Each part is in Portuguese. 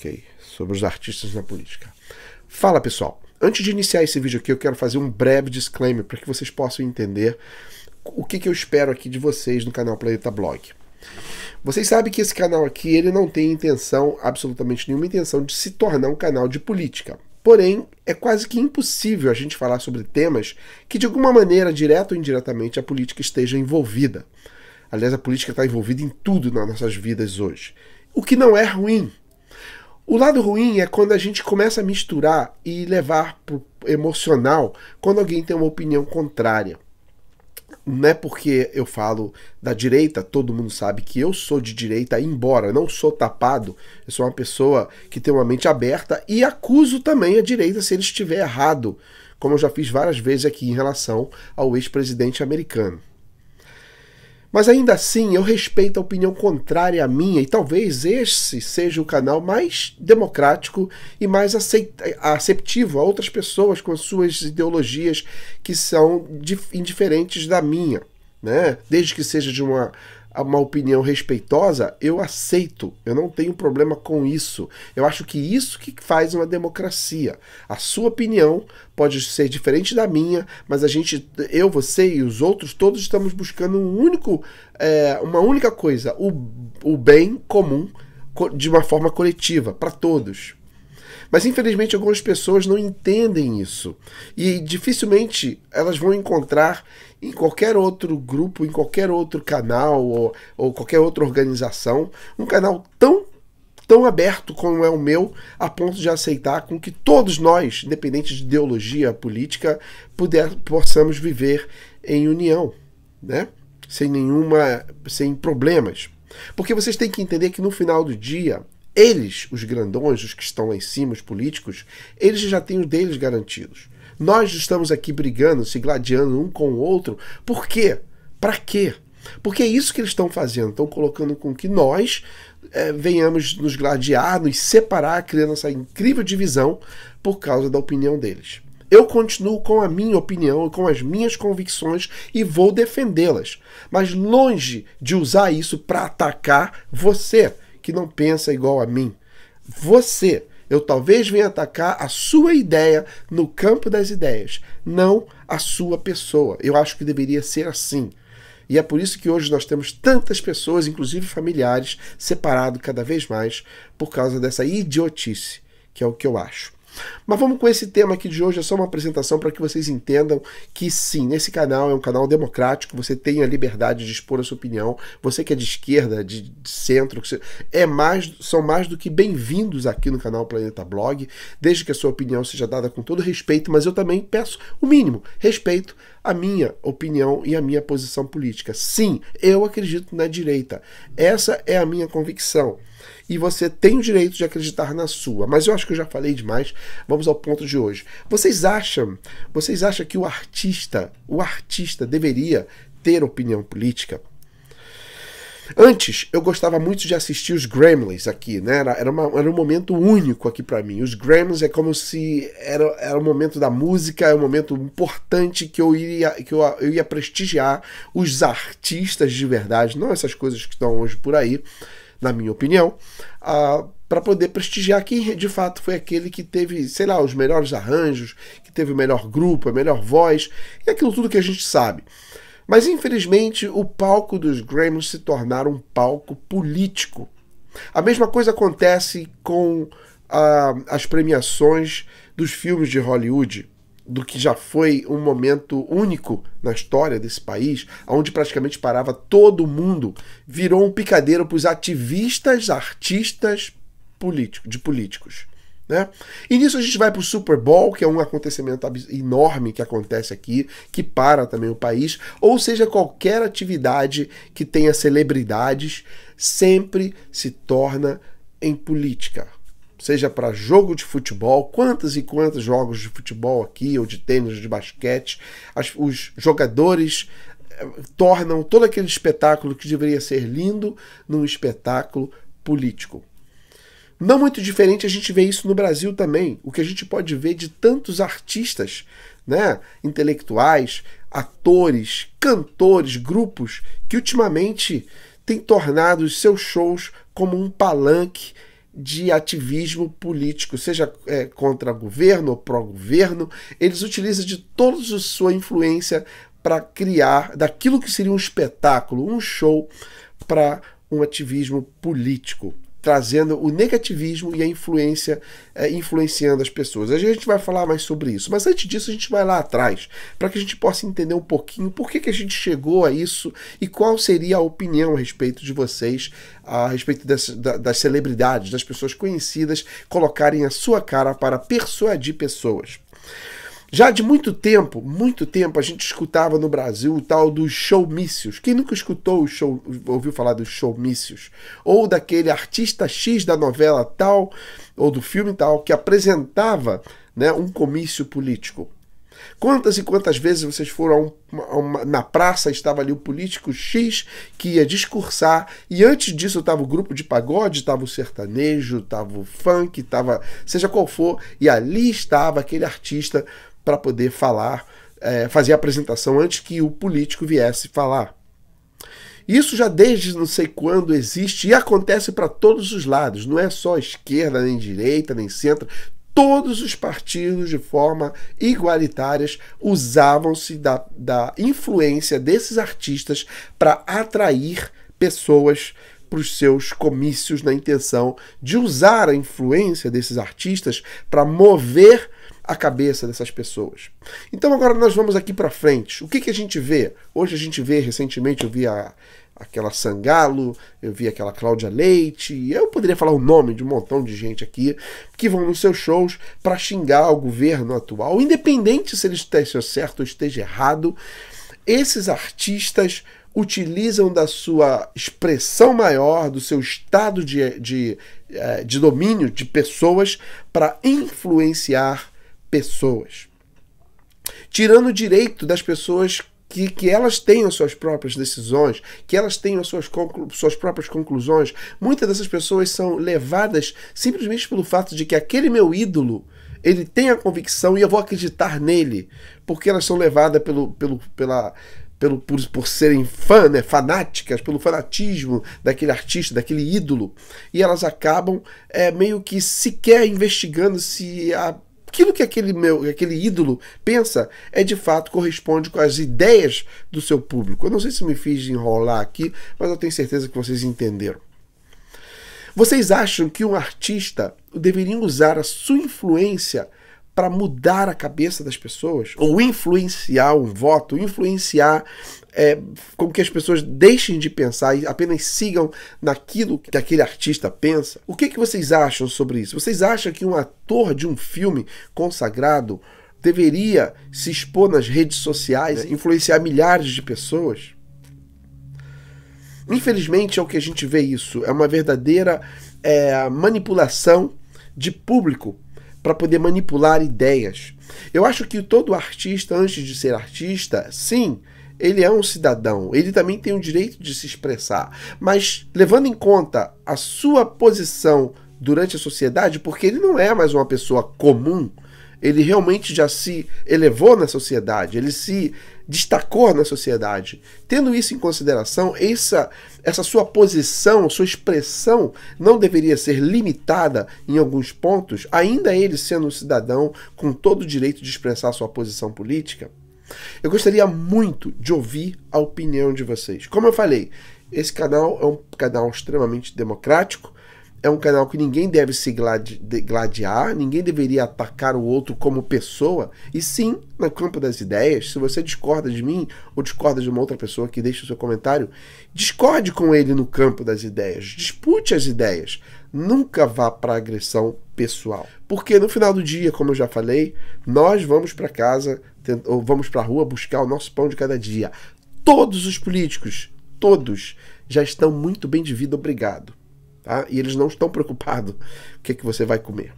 Ok, sobre os artistas na política. Fala, pessoal. Antes de iniciar esse vídeo aqui, eu quero fazer um breve disclaimer para que vocês possam entender o que eu espero aqui de vocês no canal Planeta Blog. Vocês sabem que esse canal aqui ele não tem intenção, absolutamente nenhuma intenção, de se tornar um canal de política. Porém, é quase que impossível a gente falar sobre temas que, de alguma maneira, direta ou indiretamente, a política esteja envolvida. Aliás, a política está envolvida em tudo nas nossas vidas hoje. O que não é ruim. O lado ruim é quando a gente começa a misturar e levar para o emocional quando alguém tem uma opinião contrária. Não é porque eu falo da direita, todo mundo sabe que eu sou de direita, embora não sou tapado, eu sou uma pessoa que tem uma mente aberta e acuso também a direita se ele estiver errado, como eu já fiz várias vezes aqui em relação ao ex-presidente americano. Mas ainda assim, eu respeito a opinião contrária à minha, e talvez esse seja o canal mais democrático e mais aceptivo a outras pessoas com as suas ideologias que são indiferentes da minha, né? Desde que seja de uma opinião respeitosa, eu aceito, eu não tenho problema com isso. Eu acho que isso que faz uma democracia. A sua opinião pode ser diferente da minha, mas eu, você e os outros, todos estamos buscando uma única coisa, o bem comum de uma forma coletiva, para todos. Mas infelizmente algumas pessoas não entendem isso e dificilmente elas vão encontrar em qualquer outro grupo, em qualquer outro canal ou qualquer outra organização, um canal tão aberto como é o meu, a ponto de aceitar com que todos nós, independente de ideologia política, possamos viver em união, né? Sem problemas. Porque vocês têm que entender que no final do dia, eles, os grandões, os que estão lá em cima, os políticos, eles já têm os deles garantidos. Nós estamos aqui brigando, se gladiando um com o outro. Por quê? Para quê? Porque é isso que eles estão fazendo. Estão colocando com que nós venhamos nos gladiar, nos separar, criando essa incrível divisão por causa da opinião deles. Eu continuo com a minha opinião e com as minhas convicções e vou defendê-las. Mas longe de usar isso para atacar você, que não pensa igual a mim. Você, eu talvez venha atacar a sua ideia no campo das ideias, não a sua pessoa. Eu acho que deveria ser assim. E é por isso que hoje nós temos tantas pessoas, inclusive familiares, separados cada vez mais por causa dessa idiotice, que é o que eu acho. Mas vamos com esse tema aqui de hoje, é só uma apresentação para que vocês entendam que sim, nesse canal é um canal democrático, você tem a liberdade de expor a sua opinião, você que é de esquerda, de centro, são mais do que bem-vindos aqui no canal Planeta Blog, desde que a sua opinião seja dada com todo respeito, mas eu também peço o mínimo, respeito a minha opinião e a minha posição política. Sim, eu acredito na direita, essa é a minha convicção. E você tem o direito de acreditar na sua. Mas eu acho que eu já falei demais. Vamos ao ponto de hoje. Vocês acham que o artista deveria ter opinião política? Antes, eu gostava muito de assistir os Gremlins aqui, né? Era um momento único aqui para mim. Os Gremlins é como se era o momento da música, é um momento importante que eu ia prestigiar os artistas de verdade, não essas coisas que estão hoje por aí, na minha opinião, para poder prestigiar quem de fato foi aquele que teve, sei lá, os melhores arranjos, que teve o melhor grupo, a melhor voz, e aquilo tudo que a gente sabe. Mas infelizmente o palco dos Gremlins se tornaram um palco político. A mesma coisa acontece com as premiações dos filmes de Hollywood, do que já foi um momento único na história desse país, onde praticamente parava todo mundo, virou um picadeiro para os ativistas, artistas políticos. Né? E nisso a gente vai para o Super Bowl, que é um acontecimento enorme que acontece aqui, que para também o país, ou seja, qualquer atividade que tenha celebridades sempre se torna em política. Seja para jogo de futebol, quantos e quantos jogos de futebol aqui, ou de tênis, ou de basquete, os jogadores tornam todo aquele espetáculo que deveria ser lindo num espetáculo político. Não muito diferente a gente vê isso no Brasil também, o que a gente pode ver de tantos artistas, né, intelectuais, atores, cantores, grupos, que ultimamente têm tornado os seus shows como um palanque de ativismo político, seja contra governo ou pró-governo. Eles utilizam de toda a sua influência para criar daquilo que seria um espetáculo, um show, para um ativismo político, trazendo o negativismo e a influência, influenciando as pessoas. A gente vai falar mais sobre isso, mas antes disso a gente vai lá atrás, para que a gente possa entender um pouquinho por que a gente chegou a isso e qual seria a opinião a respeito de vocês, a respeito das celebridades, das pessoas conhecidas, colocarem a sua cara para persuadir pessoas. Já de muito tempo, a gente escutava no Brasil o tal dos showmícios. Quem nunca escutou ouviu falar dos showmícios? Ou daquele artista X da novela tal, ou do filme tal, que apresentava, né, um comício político. Quantas e quantas vezes vocês foram na praça, estava ali o político X que ia discursar, e antes disso estava o grupo de pagode, estava o sertanejo, estava o funk, estava seja qual for, e ali estava aquele artista para poder falar, fazer a apresentação antes que o político viesse falar. Isso já desde não sei quando existe e acontece para todos os lados, não é só esquerda, nem direita, nem centro. Todos os partidos, de forma igualitária, usavam-se da influência desses artistas para atrair pessoas para os seus comícios, na intenção de usar a influência desses artistas para mover a cabeça dessas pessoas. Então agora nós vamos aqui para frente. O que a gente vê? Hoje a gente vê, recentemente eu vi aquela Sangalo, eu vi aquela Cláudia Leite, eu poderia falar o nome de um montão de gente aqui, que vão nos seus shows para xingar o governo atual, independente se ele esteja certo ou esteja errado. Esses artistas utilizam da sua expressão maior, do seu estado de domínio de pessoas para influenciar pessoas, tirando o direito das pessoas que elas tenham suas próprias decisões, que elas tenham suas próprias conclusões. Muitas dessas pessoas são levadas simplesmente pelo fato de que aquele meu ídolo, ele tem a convicção e eu vou acreditar nele, porque elas são levadas por serem fanáticas, pelo fanatismo daquele artista, daquele ídolo, e elas acabam meio que sequer investigando se aquilo que aquele ídolo pensa de fato corresponde com as ideias do seu público. Eu não sei se me fiz enrolar aqui, mas eu tenho certeza que vocês entenderam. Vocês acham que um artista deveria usar a sua influência para mudar a cabeça das pessoas? Ou influenciar um voto, influenciar com que as pessoas deixem de pensar e apenas sigam naquilo que aquele artista pensa? O que vocês acham sobre isso? Vocês acham que um ator de um filme consagrado deveria se expor nas redes sociais, influenciar milhares de pessoas? Infelizmente é o que a gente vê isso. É uma verdadeira manipulação de público para poder manipular ideias. Eu acho que todo artista, antes de ser artista, sim, ele é um cidadão, ele também tem o direito de se expressar, mas levando em conta a sua posição durante a sociedade, porque ele não é mais uma pessoa comum, ele realmente já se elevou na sociedade, ele se destacou na sociedade. Tendo isso em consideração, essa sua posição, sua expressão não deveria ser limitada em alguns pontos, ainda ele sendo um cidadão com todo o direito de expressar sua posição política? Eu gostaria muito de ouvir a opinião de vocês. Como eu falei, esse canal é um canal extremamente democrático, é um canal que ninguém deve se gladiar, ninguém deveria atacar o outro como pessoa, e sim, no campo das ideias. Se você discorda de mim ou discorda de uma outra pessoa que deixa o seu comentário, discorde com ele no campo das ideias, dispute as ideias, nunca vá para agressão pessoal. Porque no final do dia, como eu já falei, nós vamos para casa ou vamos para a rua buscar o nosso pão de cada dia. Todos os políticos, todos, já estão muito bem de vida, obrigado. Tá? E eles não estão preocupados com o que você vai comer.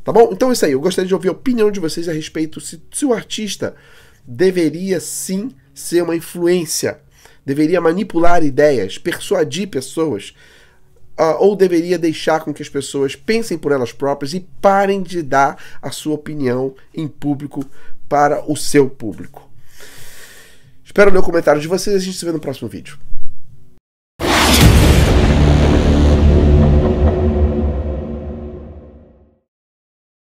Tá bom? Então é isso aí. Eu gostaria de ouvir a opinião de vocês a respeito se o artista deveria sim ser uma influência, deveria manipular ideias, persuadir pessoas, ou deveria deixar com que as pessoas pensem por elas próprias e parem de dar a sua opinião em público para o seu público. Espero ler o comentário de vocês e a gente se vê no próximo vídeo.